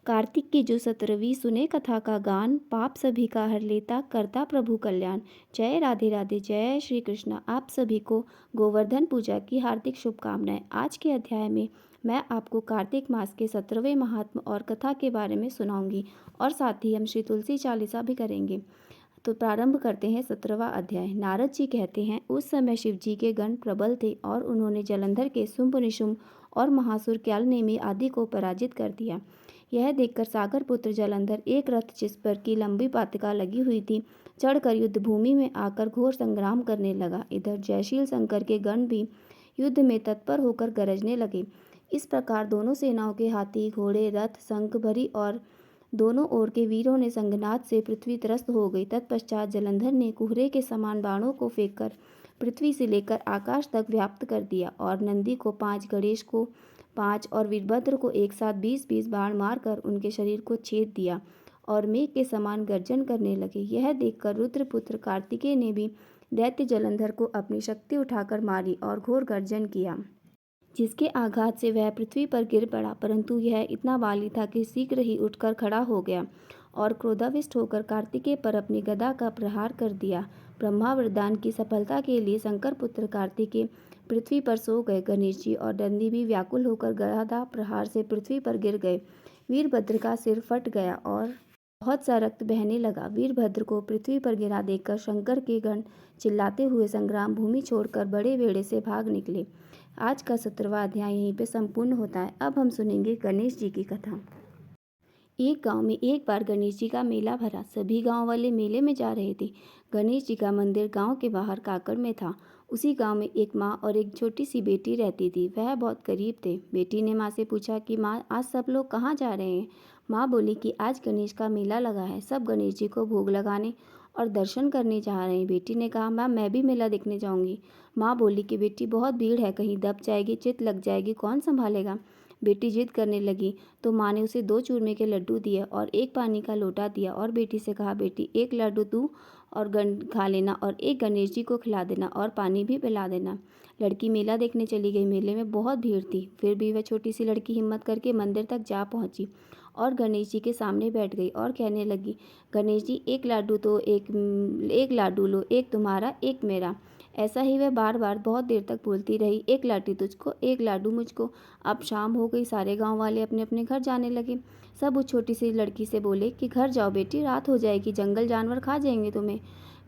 कार्तिक की जो 17वीं सुने कथा का गान, पाप सभी का हर लेता करता प्रभु कल्याण। जय राधे राधे, जय श्री कृष्ण। आप सभी को गोवर्धन पूजा की हार्दिक शुभकामनाएं। आज के अध्याय में मैं आपको कार्तिक मास के 17वें महात्म और कथा के बारे में सुनाऊंगी और साथ ही हम श्री तुलसी चालीसा भी करेंगे। तो प्रारंभ करते हैं 17वां अध्याय। नारद जी कहते हैं, उस समय शिव जी के गण प्रबल थे और उन्होंने जलंधर के शुंभ निशुंभ और महासुर क्यालनेमी आदि को पराजित कर दिया। यह देखकर सागर पुत्र जलंधर एक रथ जिस पर की लंबी पातिका लगी हुई थी चढ़कर युद्ध भूमि में आकर घोर संग्राम करने लगा। इधर जयशील शंकर के गण भी युद्ध में तत्पर होकर गरजने लगे। इस प्रकार दोनों सेनाओं के हाथी घोड़े रथ शंख भरी और दोनों ओर के वीरों ने संघनाद से पृथ्वी त्रस्त हो गई। तत्पश्चात जलंधर ने कुहरे के समान बाणों को फेंककर पृथ्वी से लेकर आकाश तक व्याप्त कर दिया और नंदी को 5, गणेश को 5 और वीरभद्र को एक साथ 20-20 बाण मारकर उनके शरीर को छेद दिया और मेघ के समान गर्जन करने लगे। यह देखकर रुद्रपुत्र कार्तिकेय ने भी दैत्य जलंधर को अपनी शक्ति उठाकर मारी और घोर गर्जन किया, जिसके आघात से वह पृथ्वी पर गिर पड़ा। परंतु यह इतना बाली था कि शीघ्र ही उठकर खड़ा हो गया और क्रोधाविष्ट होकर कार्तिकेय पर अपनी गदा का प्रहार कर दिया। ब्रह्मा वरदान की सफलता के लिए शंकर पुत्र कार्तिकेय पृथ्वी पर सो गए। गणेश जी और नंदी भी व्याकुल होकर गदा प्रहार से पृथ्वी पर गिर गए। वीरभद्र का सिर फट गया और बहुत सा रक्त बहने लगा। वीरभद्र को पृथ्वी पर गिरा देखकर शंकर के गण चिल्लाते हुए संग्राम भूमि छोड़कर बड़े बेड़े से भाग निकले। आज का 17वां अध्याय यहीं पे संपूर्ण होता है। अब हम सुनेंगे गणेश जी की कथा। एक गांव में एक बार गणेश जी का मेला भरा। सभी गांव वाले मेले में जा रहे थे। गणेश जी का मंदिर गांव के बाहर काकड़ में था। उसी गांव में एक माँ और एक छोटी सी बेटी रहती थी। वह बहुत गरीब थे। बेटी ने माँ से पूछा कि माँ, आज सब लोग कहाँ जा रहे हैं? माँ बोली कि आज गणेश का मेला लगा है, सब गणेश जी को भोग लगाने और दर्शन करने जा रहे हैं। बेटी ने कहा, माँ मैं भी मेला देखने जाऊंगी। माँ बोली कि बेटी बहुत भीड़ है, कहीं दब जाएगी, चित लग जाएगी, कौन संभालेगा? बेटी जिद करने लगी तो माँ ने उसे 2 चूरमे के लड्डू दिए और एक पानी का लोटा दिया और बेटी से कहा, बेटी एक लड्डू तू और खा लेना और एक गणेश जी को खिला देना और पानी भी पिला देना। लड़की मेला देखने चली गई। मेले में बहुत भीड़ थी, फिर भी वह छोटी सी लड़की हिम्मत करके मंदिर तक जा पहुंची और गणेश जी के सामने बैठ गई और कहने लगी, गणेश जी एक लाडू तो एक लाडू लो, एक तुम्हारा एक मेरा। ऐसा ही वह बार बार बहुत देर तक बोलती रही, एक लाठी तुझको एक लाडू मुझको। अब शाम हो गई, सारे गांव वाले अपने अपने घर जाने लगे। सब उस छोटी सी लड़की से बोले कि घर जाओ बेटी, रात हो जाएगी, जंगल जानवर खा जाएंगे तुम्हें।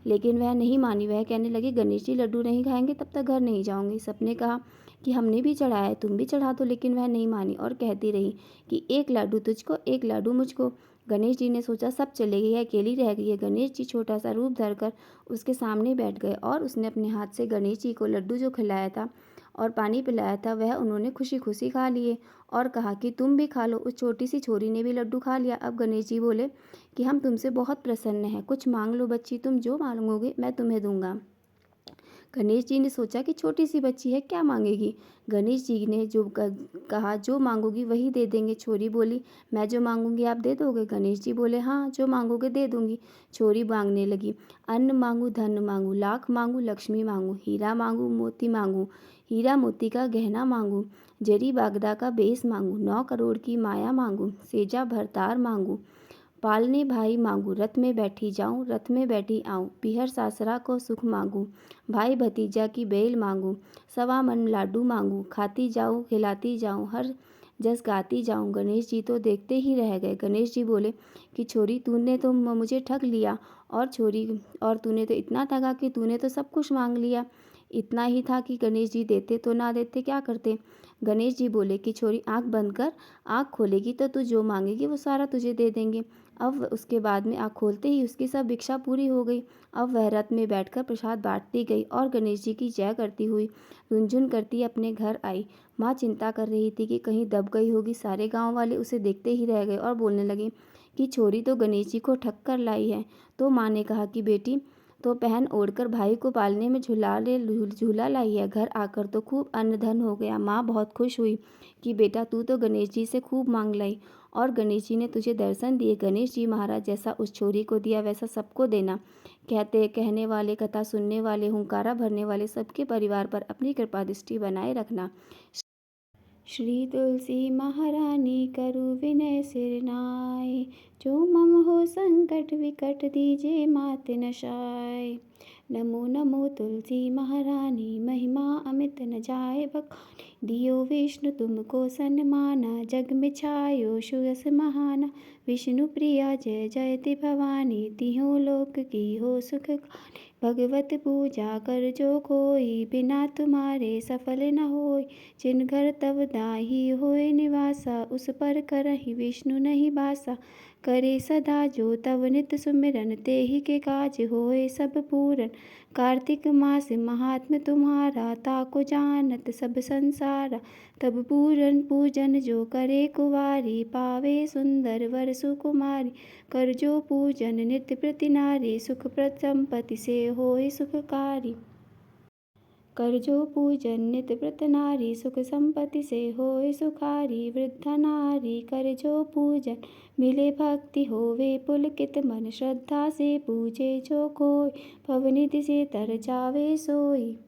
लेकिन वह नहीं मानी। वह कहने लगी, गणेश जी लड्डू नहीं खाएंगे तब तक घर नहीं जाऊंगी। सबने कहा कि हमने भी चढ़ाया है, तुम भी चढ़ा दो। लेकिन वह नहीं मानी और कहती रही कि एक लाडू तुझको एक लाडू मुझको। गणेश जी ने सोचा सब चले गए, अकेली रह गई है। गणेश जी छोटा सा रूप धरकर उसके सामने बैठ गए और उसने अपने हाथ से गणेश जी को लड्डू जो खिलाया था और पानी पिलाया था वह उन्होंने खुशी खुशी खा लिए और कहा कि तुम भी खा लो। उस छोटी सी छोरी ने भी लड्डू खा लिया। अब गणेश जी बोले कि हम तुमसे बहुत प्रसन्न हैं, कुछ मांग लो बच्ची, तुम जो मांगोगे मैं तुम्हें दूंगा। गणेश जी ने सोचा कि छोटी सी बच्ची है, क्या मांगेगी। गणेश जी ने जो कहा, जो मांगोगी वही दे देंगे। छोरी बोली, मैं जो मांगूंगी आप दे दोगे? गणेश जी बोले, हाँ जो मांगोगे दे दूंगी। छोरी मांगने लगी, अन्न मांगू धन मांगू, लाख मांगू लक्ष्मी मांगू, हीरा मांगू मोती मांगू, हीरा मोती का गहना मांगू, जरी बागदा का बेस मांगू, 9 करोड़ की माया मांगू, सेजा भरतार मांगू, पालने भाई मांगू, रथ में बैठी जाऊं रथ में बैठी आऊं, पीहर सासरा को सुख मांगू, भाई भतीजा की बेल मांगू, 1.25 मन लाडू मांगू, खाती जाऊं खिलाती जाऊं, हर जस गाती जाऊं। गणेश जी तो देखते ही रह गए। गणेश जी बोले कि छोरी तूने तो मुझे ठग लिया और तूने तो इतना ठगा कि तूने तो सब कुछ मांग लिया। इतना ही था कि गणेश जी देते तो ना देते क्या करते। गणेश जी बोले कि छोरी आंख बंद कर, आंख खोलेगी तो तू जो मांगेगी वो सारा तुझे दे देंगे। अब उसके बाद में आँख खोलते ही उसकी सब भिक्षा पूरी हो गई। अब वह रथ में बैठकर प्रसाद बांटती गई और गणेश जी की जय करती हुई रुनझुन करती अपने घर आई। माँ चिंता कर रही थी कि कहीं दब गई होगी। सारे गांव वाले उसे देखते ही रह गए और बोलने लगे कि छोरी तो गणेश जी को ठग कर लाई है। तो माँ ने कहा कि बेटी तो पहन ओढ़कर भाई को पालने में झूला लाई है। घर आकर तो खूब अन्न धन हो गया। माँ बहुत खुश हुई कि बेटा तू तो गणेश जी से खूब मांग लाई और गणेश जी ने तुझे दर्शन दिए। गणेश जी महाराज जैसा उस छोरी को दिया वैसा सबको देना। कहने वाले, कथा सुनने वाले, हुंकारा भरने वाले सबके परिवार पर अपनी कृपा दृष्टि बनाए रखना। श्री तुलसी महारानी करु विनय सिर नाय, जो मम हो संकट विकट दीजे मात नशाय। नमो नमो तुलसी महारानी, महिमा अमित न जाय बखानी। दियो विष्णु तुमको सन्माना, जग में छायो सुयस महाना। विष्णु प्रिया जय जयति भवानी, तिहों लोक की हो सुख कहानी। भगवत पूजा कर जो कोई, बिना तुम्हारे सफल न होय। जिन घर तव दाही होय निवासा, उस पर करहि विष्णु नहीं बासा। करे सदा जो तव नित सुमिरन, तेहि के काज होय सब पूरन। कार्तिक मास महात्म तुम्हारा, ताको जानत सब संसारा। तब पूरन पूजन जो करे कुवारी, पावे सुंदर वर सुकुमारी। कर जो पूजन नित्य प्रति नारी, सुखप्रद संपत्ति से होय सुखकारी। कर जो पूजन नित्य प्रति नारी, सुख संपत्ति से होय सुखारी। वृद्धा नारी कर जो पूजन, मिले भक्ति होवे पुलकित मन। श्रद्धा से पूजे जो कोय, भवनिधि से तर जावे सोई।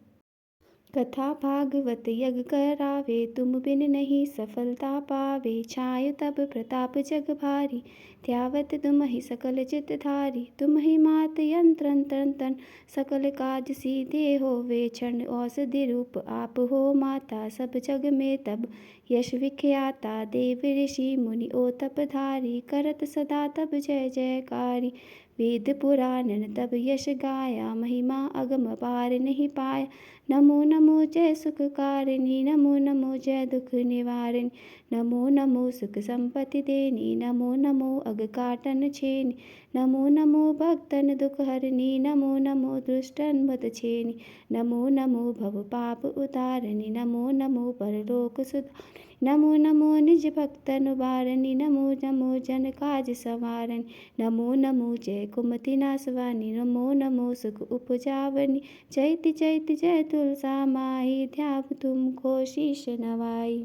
कथा भागवत यज्ञ करावे, तुम बिन नहीं सफलता पावे। छाय तब प्रताप जग भारी, त्यावत तुमहि सकल चित धारी। तुम्हि मात यंत्र तंत्र, सकल काज सीधे होवे। क्षण औषधि रूप आप हो माता, सब जग में तब यश विख्याता। देव ऋषि मुनि ओ तपधारी, करत सदा तब जय जयकारी। वेद पुराणन तब यश गाया, महिमा अगम पार नहीं पाया। नमो नमो जय सुखकारिणी, नमो नमो जय दुख निवारिणी। नमो नमो सुख संपत्ति देनी, नमो नमो अग काटन छेनी। नमो नमो भक्तन दुख हरनी, नमो नमो दुष्टन मत छेनी। नमो नमो भव पाप उतारनी, नमो नमो परलोक सुधारनी। नमो नमो निज भक्तन उबारनी, नमो नमो जन काज संवारनी। नमो नमो जय कुमति नाशवानी, नमो नमो सुख उपजावनी। जयति जयति जय तुलसा माई, ध्याव तुमको शीश नवाई।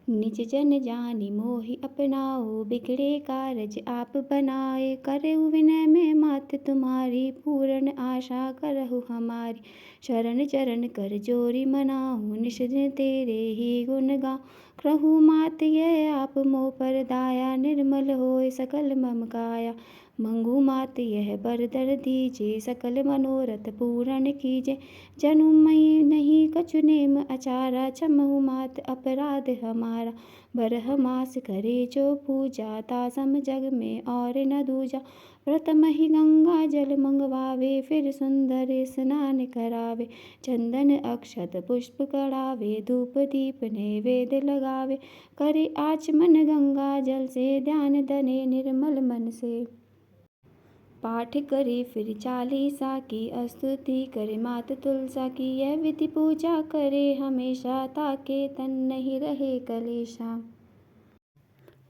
निज जन जानि मोहि अपनाओ, बिगड़े कारज आप बनाए। करहु विनय में मात तुम्हारी, पूर्ण आशा करहु हमारी। शरण चरण कर जोरी मनाऊं, निश दिन तेरे ही गुण गाऊं। कहूँ मात यह आप मोह पर दाया, निर्मल होय सकल मम काया। मंगू मात यह बरदर दीजे, सकल मनोरथ पूर्ण कीजे। जनुम मई नहीं कछु नेम अचारा, क्षमहु मात अपराध हमारा। बरह मास करे जो पूजा, तासम जग में और न दूजा। प्रथम ही गंगा जल मंगवावे, फिर सुंदर स्नान करावे। चंदन अक्षत पुष्प कढ़ावे, धूप दीप नैवेद्य लगावे। करे आचमन गंगा जल से, ध्यान धने निर्मल मन से। पाठ करे फिर चालीसा की, स्तुति करे मात तुलसा की। यह विधि पूजा करे हमेशा, ताके तन नहीं रहे कलेशा।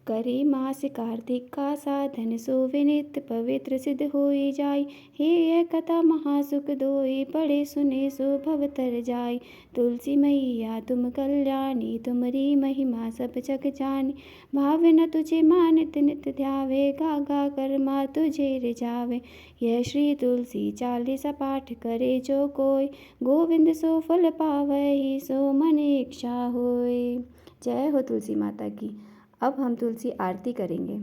करे मास कार्तिक का साधन, सो विनित पवित्र सिद्ध होई जाई। हे यह कथा महासुख दोई, पढ़े सुने सो भव तर जाई। तुलसी मैया तुम कल्याणी, तुमरी महिमा सब जग जानी। भाव न तुझे मान नित नित ध्यावे, गा गा कर माँ तुझे रिझावे। यह श्री तुलसी चालीसा पाठ करे जो कोय, गोविंद सो फल पावहि, सो मन इच्छा होय। जय हो तुलसी माता की। अब हम तुलसी आरती करेंगे।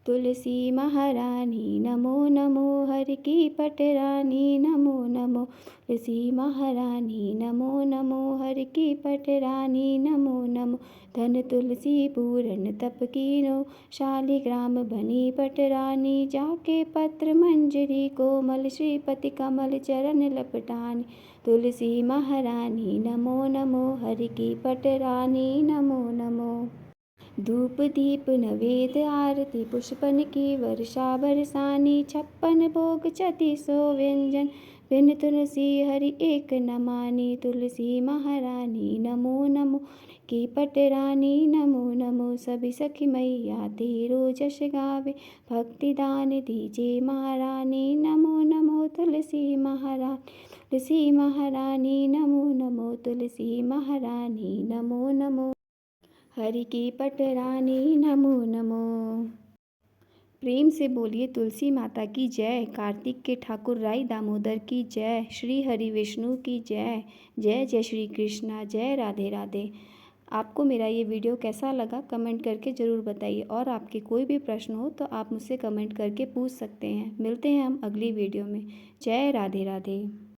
तुलसी महारानी नमो नमो, हर की पटरानी नमो नमो। तुलसी महारानी नमो नमो, हर की पटरानी नमो नमो। धन तुलसी पूरन तप कीनो, शालिग्राम बनी पटरानी। जाके पत्र मंजरी कोमल, श्रीपति कमल चरण लपटानी। तुलसी महारानी नमो नमो, हर की पटरानी नमो नमो। धूप दीप नवेद आरती, पुष्पन की वर्षा बरसानी। 56 भोग 36 व्यंजन, बिन तुलसी हरि एक न मानी। तुलसी महारानी नमो नमो, की पटरानी नमो नमो। सभी सखी मैया तेरो जश गावे, भक्ति दान दीजे महारानी। नमो नमो तुलसी महारानी, तुलसी महारानी नमो नमो। तुलसी महारानी नमो नमो, हरि की पटरानी नमो नमो। प्रेम से बोलिए तुलसी माता की जय। कार्तिक के ठाकुर राई दामोदर की जय। श्री हरि विष्णु की जय। जय जय श्री कृष्णा। जय राधे राधे। आपको मेरा ये वीडियो कैसा लगा कमेंट करके ज़रूर बताइए, और आपके कोई भी प्रश्न हो तो आप मुझसे कमेंट करके पूछ सकते हैं। मिलते हैं हम अगली वीडियो में। जय राधे राधे।